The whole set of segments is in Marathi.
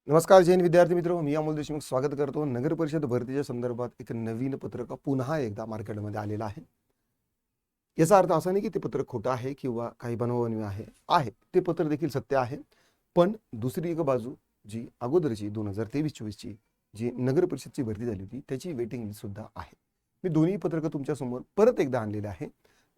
नमस्कार जैन विद्यार्थी मित्रों, मी अमोल देशमुख स्वागत करतो. नगर परिषद भरतीच्या संदर्भात एक नवीन पत्रक पुन्हा एकदा मार्केटमध्ये आलेलं आहे. याचा अर्थ असा नाही की ते पत्रक खोटं आहे किंवा काही बनवणी आहे ते पत्र देखील सत्य आहे. पण दुसरी एक बाजू जी अगोदरची 2023-24 ची जी नगर परिषदची भरती झाली होती त्याची वेटिंग लिस्ट सुद्धा आहे. मी दोन्ही पत्रक तुमच्या समोर परत एकदा आणलेले आहे.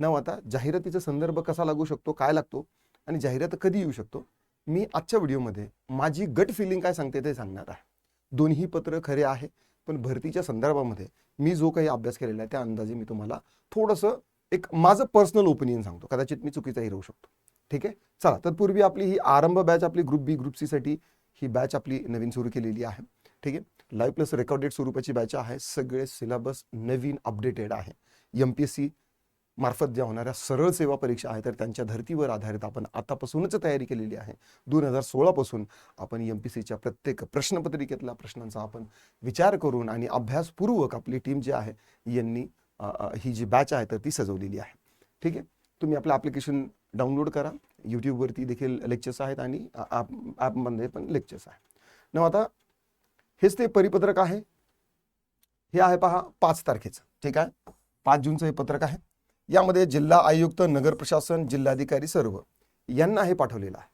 नाव आता जाहिरातीचा संदर्भ कसा लागू शकतो, काय लागतो आणि जाहिरात कधी येऊ शकतो, मी आजच्या व्हिडिओमध्ये माझी गट फिलिंग काय सांगते ते सांगणार आहे. दोन्ही पत्र खरे आहे, पण भरतीच्या संदर्भामध्ये मी जो काही अभ्यास केलेला आहे त्या अंदाजे मी तुम्हाला थोडंसं एक माझं पर्सनल ओपिनियन सांगतो. कदाचित मी चुकीचाही राहू शकतो. ठीक आहे, चला तत्पूर्वी आपली ही आरंभ बॅच आपली ग्रुप बी ग्रुप सी साठी ही बॅच आपली नवीन सुरू केलेली आहे. ठीक आहे, लाईव्ह प्लस रेकॉर्डेड स्वरूपाची बॅच आहे. सगळे सिलेबस नवीन अपडेटेड आहे. MPSC मार्फत ज्या होणाऱ्या सरळ सेवा परीक्षा आहेत तर त्यांच्या धर्तीवर आधारित आपण आतापासूनच तयारी केलेली आहे. 2016 पासून आपण MPSCच्या प्रत्येक प्रश्नपत्रिकेतल्या प्रश्नांचा आपण विचार करून आणि अभ्यासपूर्वक आपली टीम जी आहे यांनी ही जी बॅच आहे तर ती सजवलेली आहे. ठीक आहे, तुम्ही आपलं ॲप्लिकेशन डाउनलोड करा. यूट्यूबवरती देखील लेक्चर्स आहेत आणि ॲपमध्ये पण लेक्चर्स आहेत. न आता हेच ते परिपत्रक आहे. हे आहे पहा 5 तारखेचं. ठीक आहे, 5 जूनचं हे पत्रक आहे. यामध्ये जिल्हा आयुक्त, नगर प्रशासन, जिल्हाधिकारी सर्व यांना हे पाठवलेलं आहे.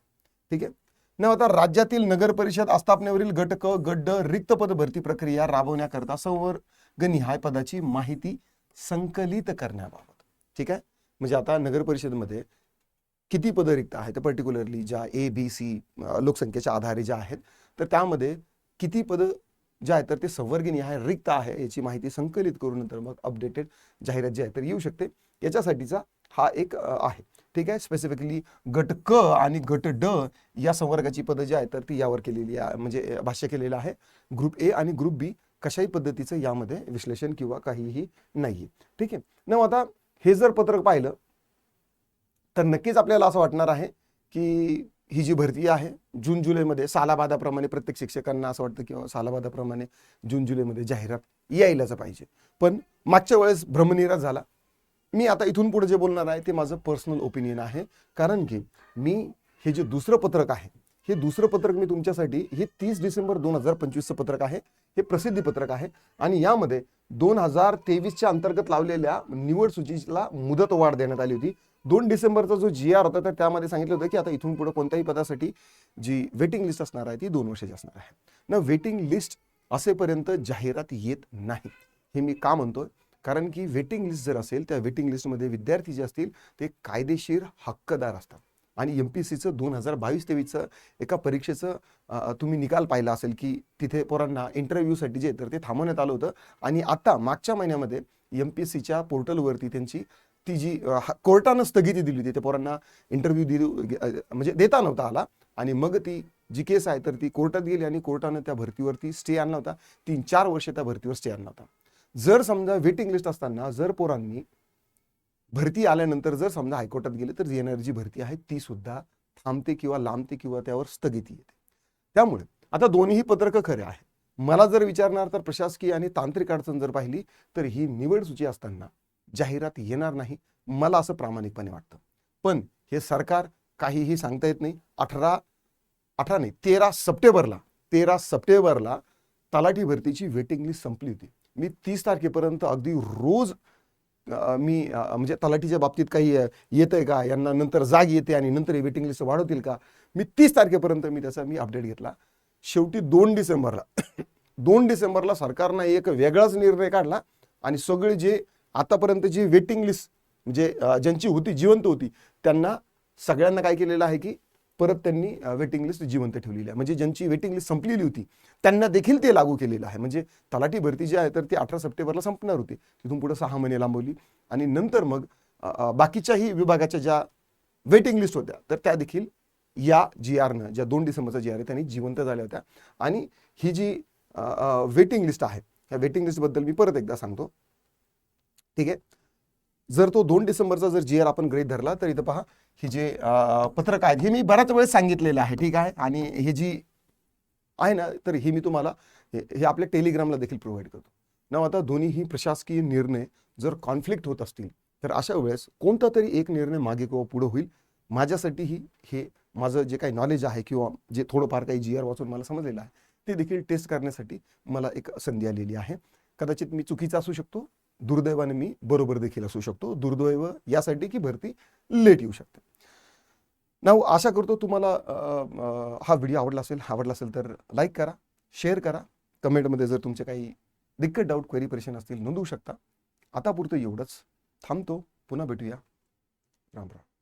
ठीक आहे, न आता राज्यातील नगर परिषद आस्थापनेवरील गट क गट ड रिक्त पद भरती प्रक्रिया राबवण्याकरता संवर्गनिहाय पदाची माहिती संकलित करण्याबाबत. ठीक आहे, म्हणजे आता नगर परिषदमध्ये किती पद रिक्त आहेत पर्टिक्युलरली ज्या ABC लोकसंख्येच्या आधारे ज्या आहेत तर त्यामध्ये किती पद जे आहे तर ते संवर्गनिहाय रिक्त आहे याची माहिती संकलित करून नंतर मग अपडेटेड जाहिरात जी आहे तर येऊ शकते. याच्यासाठीचा हा एक आहे. ठीक आहे, स्पेसिफिकली गट क आणि गट ड या संवर्गाची पदं जी आहे तर ती यावर केलेली आहे, म्हणजे भाष्य केलेलं आहे. ग्रुप ए आणि ग्रुप बी कशाही पद्धतीचं यामध्ये विश्लेषण किंवा काहीही नाही. ठीक आहे, न आता हे जर पत्रक पाहिलं तर नक्कीच आपल्याला असं वाटणार आहे की ही जी भरती आहे जून जुलैमध्ये सालाबादाप्रमाणे प्रत्येक शिक्षकांना असं वाटतं किंवा सालाबादाप्रमाणे जून जुलैमध्ये जाहिरात यायलाच पाहिजे. पण मागच्या वेळेस भ्रमनिराश झाला. मी आता इथून पुढे जे बोलणार आहे ते माझं पर्सनल ओपिनियन आहे. कारण की मी हे जे दुसरं पत्रक आहे हे दुसरं पत्रक मी तुमच्यासाठी हे 30 डिसेंबर 2025चं पत्रक आहे. हे प्रसिद्धी पत्रक आहे आणि यामध्ये 2023च्या अंतर्गत लावलेल्या निवड सूचीला मुदतवाढ देण्यात आली होती. 2 डिसेंबरचा जो GR होता तर त्यामध्ये सांगितलं होतं की आता इथून पुढे कोणत्याही पदासाठी जी वेटिंग लिस्ट असणार आहे ती 2 वर्षाची असणार आहे. ना वेटिंग लिस्ट असेपर्यंत जाहिरात येत नाही. हे मी का म्हणतोय, कारण की वेटिंग लिस्ट जर असेल त्या वेटिंग लिस्टमध्ये विद्यार्थी जे असतील ते कायदेशीर हक्कदार असतात. आणि MPSCचं 2022-23चं एका परीक्षेचं तुम्ही निकाल पाहिला असेल की तिथे पोरांना इंटरव्ह्यूसाठी जे तर ते थांबवण्यात आलं होतं. आणि आता मागच्या महिन्यामध्ये MPSCच्या पोर्टलवरती त्यांची ती जी कोर्टानं स्थगिती दिली होती, त्या पोरांना इंटरव्ह्यू म्हणजे देता नव्हता आला आणि मग ती जी केस आहे तर ती कोर्टात गेली आणि कोर्टानं त्या भरतीवरती स्टे आणला होता. 3-4 वर्ष त्या भरतीवर स्टे आणला होता. जर समजा वेटिंग लिस्ट असताना जर पोरांनी भरती आल्यानंतर जर समजा हायकोर्टात गेले तर येणारी जी भरती आहे ती सुद्धा थांबते किंवा लांबते किंवा त्यावर स्थगिती येते. त्यामुळे आता दोन्ही पत्रकं खरे आहे. मला जर विचारणार तर प्रशासकीय आणि तांत्रिक अडचण जर पाहिली तर ही निवड सूची असताना जाहिरात येणार नाही, मला असं प्रामाणिकपणे वाटतं. पण हे सरकार काहीही सांगता येत नाही. 13 सप्टेंबरला तलाठी भरतीची वेटिंग लिस्ट संपली होती. मी 30 तारखेपर्यंत अगदी रोज मी म्हणजे तलाठीच्या बाबतीत काही येतंय का, यांना नंतर जाग येते आणि नंतर वेटिंग लिस्ट वाढवतील का, मी 30 तारखेपर्यंत मी त्याचा अपडेट घेतला. शेवटी 2 डिसेंबरला सरकारनं एक वेगळाच निर्णय काढला आणि सगळे जे आतापर्यंत जी वेटिंग लिस्ट म्हणजे ज्यांची होती जिवंत होती त्यांना सगळ्यांना काय केलेलं आहे की परत त्यांनी वेटिंग लिस्ट जिवंत ठेवलेली आहे. म्हणजे ज्यांची वेटिंग लिस्ट संपलेली होती त्यांना देखील ते लागू केलेलं आहे. म्हणजे तलाठी भरती जी आहे तर ती 18 सप्टेंबरला संपणार होती, तिथून पुढे 6 महिने लांबवली आणि नंतर मग बाकीच्याही विभागाच्या ज्या वेटिंग लिस्ट होत्या तर त्या देखील या GRनं ज्या 2 डिसेंबरचा GR आहे त्यांनी जिवंत झाल्या होत्या. आणि ही जी वेटिंग लिस्ट आहे ह्या वेटिंग लिस्टबद्दल मी परत एकदा सांगतो. ठीक आहे, जर तो 2 डिसेंबरचा जर GR आपण गृहीत धरला तर इथं पहा ही जे पत्रक आहेत हे मी बऱ्याच वेळेस सांगितलेलं आहे. ठीक आहे, आणि हे जी आहे ना तर हे मी तुम्हाला हे आपल्या टेलिग्रामला देखील प्रोव्हाइड करतो ना. आता दोन्हीही प्रशासकीय निर्णय जर कॉन्फ्लिक्ट होत असतील तर अशा वेळेस कोणता तरी एक निर्णय मागे किंवा पुढे होईल. माझ्यासाठीही हे माझं जे काही नॉलेज आहे किंवा जे थोडंफार काही GR वाचून मला समजलेलं आहे ते देखील टेस्ट करण्यासाठी मला एक संधी आलेली आहे. कदाचित मी चुकीचा असू शकतो, दुर्दैवाने मी बरोबर देखील असू शकतो. दुर्दैव यासाठी की भरती लेट येऊ शकते. नाव आशा करतो तुम्हाला हा व्हिडिओ आवडला असेल तर लाईक करा, शेअर करा. कमेंटमध्ये जर तुमचे काही दिक्कत, डाऊट, क्वेरी, परेशान असतील नोंदवू शकता. आता पुरतं एवढंच. थांबतो. पुन्हा भेटूया. राम राम.